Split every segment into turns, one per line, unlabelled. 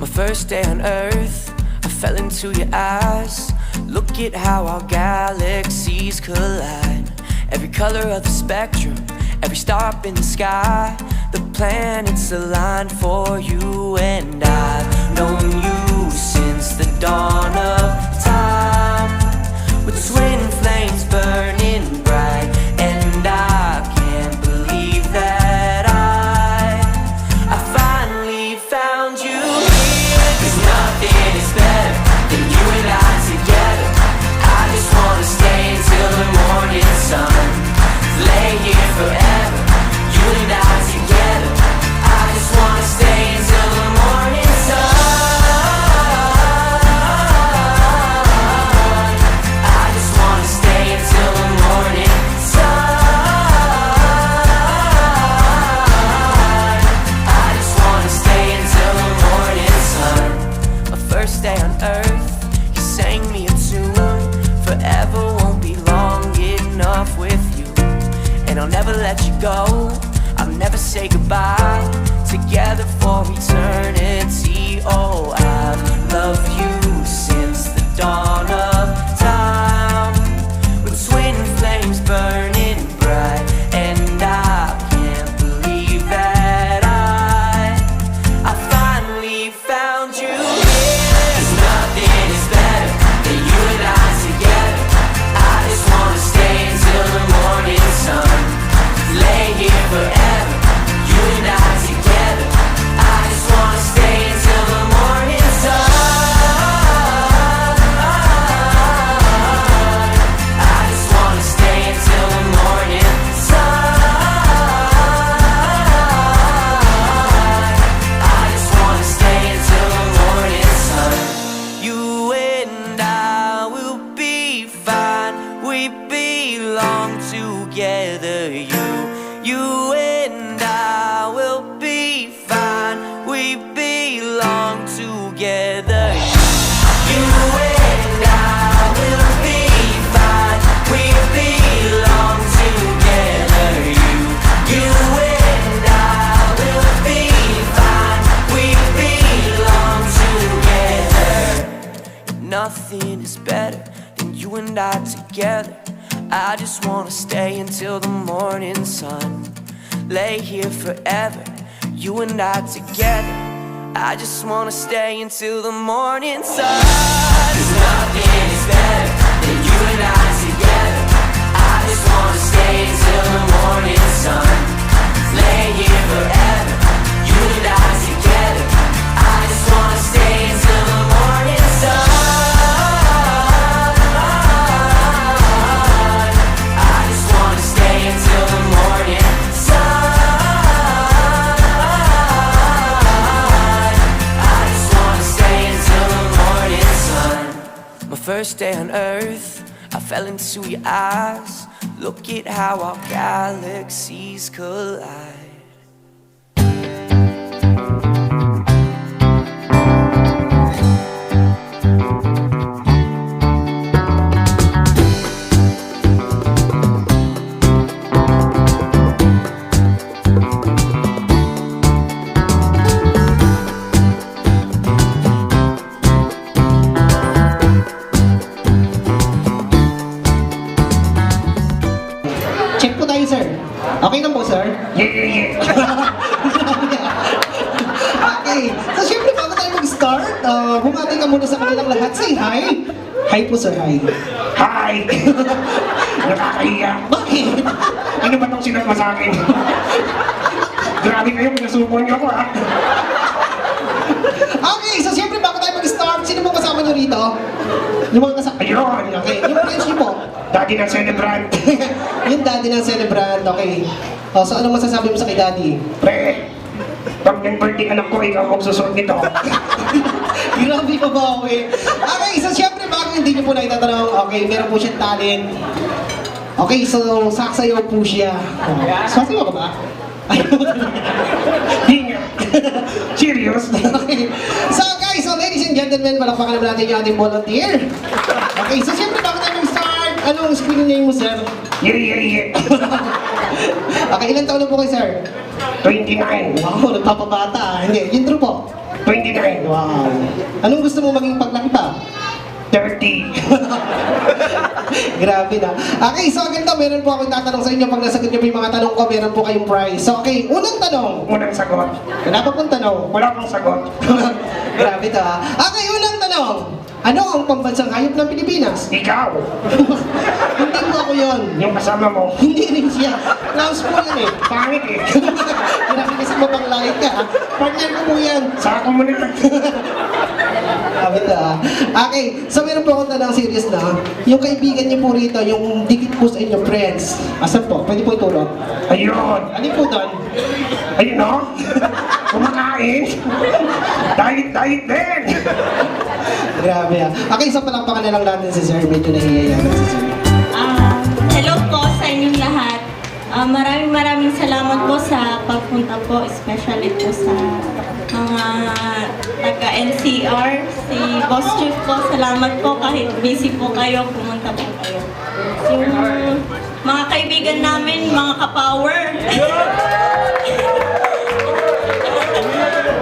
My first day on Earth, I fell into your eyes. Look at how our galaxies collide. Every color of the spectrum, every star up in the sky. The planets aligned for you, and I've known you since the dawn of time. With twin flames burning bright, and I can't believe that I finally found you here. 'Cause nothing is better than you and I together. I just wanna stay until the morning sun. Lay here forever, you and I together. I just wanna stay until the morning sun. I just wanna stay until the morning sun. I just wanna stay until the morning sun. My first day on Earth, you sang me a tune. Forever won't be long enough with you, and I'll never let you go. I'll never say goodbye. Together for eternity. Oh, I've loved you since the dawn of time. With twin flames burning bright, and I can't believe that I finally found you here. 'Cause nothing is better than you and I together. I just wanna stay until the morning sun. Lay here forever, you and I together. I just wanna stay until the morning sun. I just wanna stay until the morning sun. I just wanna stay until the morning sun. You and I will be fine. We belong together. You and I will be fine. We belong together. You and I will be fine. We belong together. You and I will be fine. We belong together. Nothing is better than you and I together. I just wanna stay until the morning sun. Lay here forever, you and I together. I just wanna stay until the morning sun. 'Cause nothing is better than you and I together. I just wanna stay until the morning sun. Lay here forever, you and I together. I just wanna stay until the morning sun. Until the morning sun. I just wanna stay until the morning sun. My first day on Earth, I fell into your eyes. Look at how our galaxies collide.
Check po tayo, sir. Okay na po, sir?
Yeah.
Okay. So, syempre, bago tayo mag-start, bumati ka muna sa kanilang lahat. Say hi. Hi po, sir. Hi.
Hi! Nakakahiya.
Bakit?
Ano ba itong sinat mo sa akin? Grabe kayo, pinasubo niyo ako ah.
Okay, so syempre, bago tayo mag-start, sino pong kasama nyo rito? Yung mga kasama?
Ayun!
Okay, yung friends nyo po?
Daddy ng celebrant.
Yung daddy ng celebrant, okay. O, so anong masasabi mo sa kay daddy?
Pre, pag yung birthday anak ko, ikaw ang susunod nito.
Grabe pa ba, okay? Okay, so syempre, bago hindi nyo po na itatanong, okay, meron po siyang talent. Okay, so saksayaw po siya. Sasayaw ka ba?
Hindi nga. Serious?
Okay. So guys, so ladies and gentlemen, palakpakan naman natin yung ating volunteer. Okay, so siyempre bago tayo mag-start, anong screen name mo, sir?
Yeah.
Okay, ilan taon na po kayo, sir?
29.
Wow, nagpapabata. Hindi, yung true po.
29. 29.
Wow. Anong gusto mo maging paglaki pa?
30.
Grabe na. Okay, so ganito, meron po akong tatanong sa inyo. Pag nasagot niyo po yung mga tanong ko, meron po kayong prize. So, okay, unang tanong.
Unang sagot.
Wala pa pong tanong.
Wala pang sagot.
Grabe to ha. Okay, unang tanong. Ano ang pambansang hayop ng Pilipinas?
Ikaw.
Hindi po ako yun.
Yung kasama mo.
Hindi rin siya. Klaus po yan eh.
Pangit eh.
Grabe kasi mapanglayit ka ha. Partner ko po yan.
Sa komunidad.
Grabe to ha. Okay, so meron po akong tanong serious na. Yung kaibigan niyo po rito, yung dikit po sa inyo, friends. Asan po? Pwede po ituro.
Ayun.
Ano po doon?
Ayun no? Kumakain. Diet din.
Grabe ha. Okay, so palakpakan na lang natin si Sir. Medyo nahihiyayan si Sir.
Hello po sa inyong lahat. Maraming salamat po sa pagpunta po, especially po sa mga taga-NCR. Si Boss Chief po, salamat po kahit busy po kayo, pumunta po kayo. Yung mga kaibigan namin, mga kapower.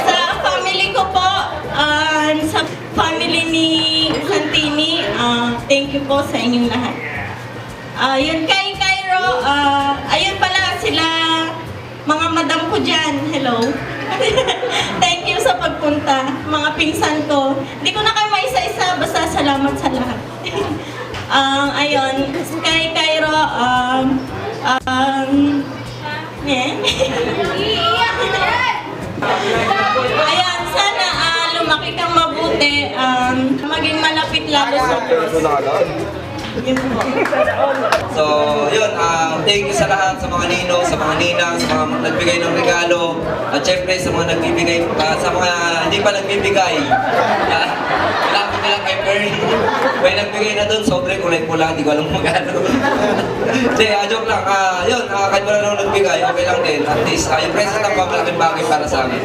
Sa family ko po, sa family ni Santini, thank you po sa inyong lahat. Yun kay Kairo, ayun pala sila, mga madam ko dyan, hello. Thank you sa pagpunta, mga pinsan ko. Hindi ko na kayo maisa-isa, basta salamat sa lahat. Ayun, kay Kairo, ayan, sana lumaki kang mabuti, maging malapit lalo sa Diyos. Yun po.
So, yun, thank you sa lahat, sa mga ninong, sa mga ninang, sa mga nagbigay ng regalo, at syempre sa mga nagbibigay, sa mga hindi pa nagbibigay. Kailangan ko lang kay Perry. May nagbigay na doon, sobre kulay pula, hindi ko alam magano. Hindi, joke lang. Yun, kahit wala nang nagbigay, okay lang din. At least, yung present ang pamalaking bagay para sa amin.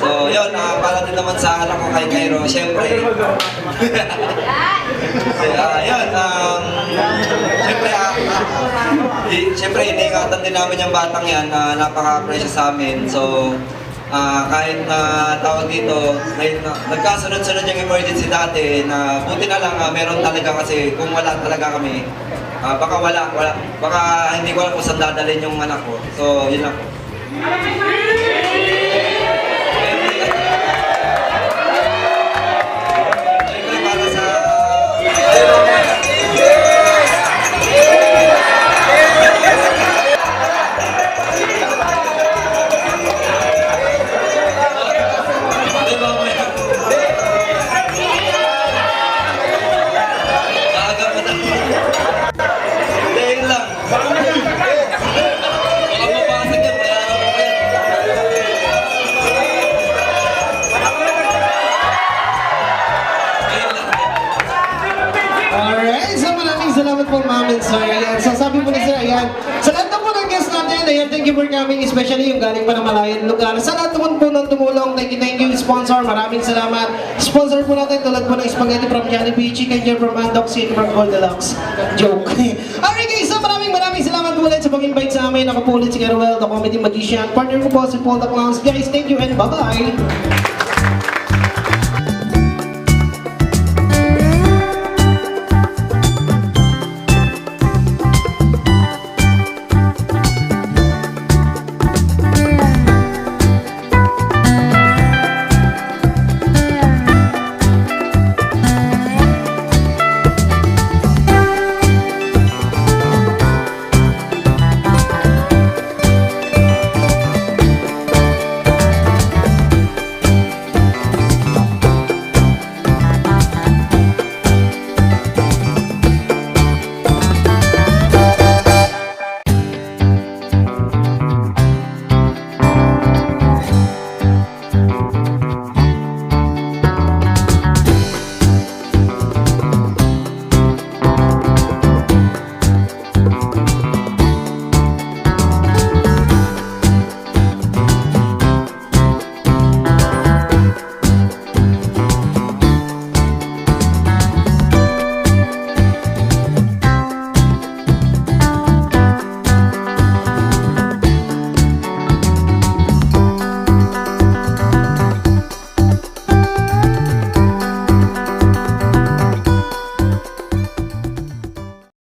So, yun, para din naman sa anak ko kay Kairo, syempre. Yun, siyempre, iniingatan din namin yung batang yan na napaka-precious sa amin. So, kahit na tawag dito, nagkasunod-sunod yung emergency dati na buti na lang meron talaga kasi kung wala talaga kami, baka hindi ko alam kung saan dadalhin yung anak ko. So, yun lang po.
Salamat po, Ma'am and Sir. Ayan. So, sabi po ni Sir, ayan. Sa lahat po ng guests natin, ayan, thank you for coming, especially yung galing pa ng malayang lugar. Sa lahat naman po ng tumulong, thank you, sponsor. Maraming salamat. Sponsor po natin, tulad po ng Spaghetti from Jollibee, Chicken Jam from Mandoc, City from Goldilocks. Joke. Alright guys, so maraming salamat po ulit sa pag-invite sa amin. Ako po ulit si Cairo, the comedy magician. Partner ko po si Paul the Clowns. Guys, thank you and bye-bye.